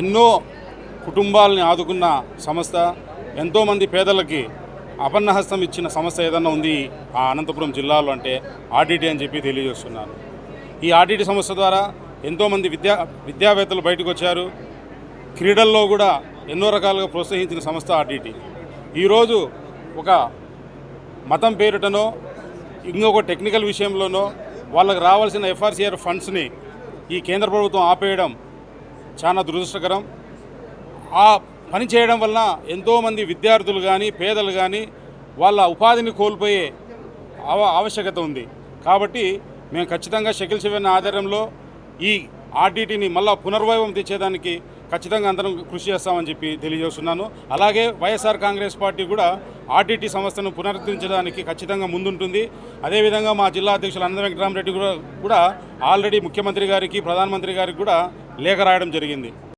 ఎన్నో కుటుంబాలని ఆదుకున్న సంస్థ, ఎంతోమంది పేదలకి అపన్నహస్తం ఇచ్చిన సంస్థ ఏదన్నా ఉంది ఆ అనంతపురం జిల్లాలో అంటే ఆర్డిటి అని చెప్పి తెలియజేస్తున్నాను. ఈ ఆర్డిటి సంస్థ ద్వారా ఎంతోమంది విద్యావేత్తలు బయటకు వచ్చారు. క్రీడల్లో కూడా ఎన్నో రకాలుగా ప్రోత్సహించిన సంస్థ ఆర్డిటి. ఈరోజు ఒక మతం పేరిటనో ఇంకొక టెక్నికల్ విషయంలోనో వాళ్ళకి రావాల్సిన ఎఫ్ఆర్సిఆర్ ఫండ్స్ని ఈ కేంద్ర ప్రభుత్వం ఆపేయడం చాలా దురదృష్టకరం. ఆ పని చేయడం వలన ఎంతోమంది విద్యార్థులు కానీ పేదలు కానీ వాళ్ళ ఉపాధిని కోల్పోయే ఆవశ్యకత ఉంది. కాబట్టి మేము ఖచ్చితంగా షకీల్ శివన్న ఆధ్వర్యంలో ఈ ఆర్డిటిని మళ్ళా పునర్వైభవం తెచ్చేదానికి ఖచ్చితంగా అందరం కృషి చేస్తామని చెప్పి తెలియజేస్తున్నాను. అలాగే వైఎస్ఆర్ కాంగ్రెస్ పార్టీ కూడా ఆర్డిటి సంస్థను పునరుద్ధరించడానికి ఖచ్చితంగా ముందుంటుంది. అదేవిధంగా మా జిల్లా అధ్యక్షులు అనంత వెంకటరామరెడ్డి కూడా ఆల్రెడీ ముఖ్యమంత్రి గారికి ప్రధానమంత్రి గారికి కూడా లేఖ రాయడం జరిగింది.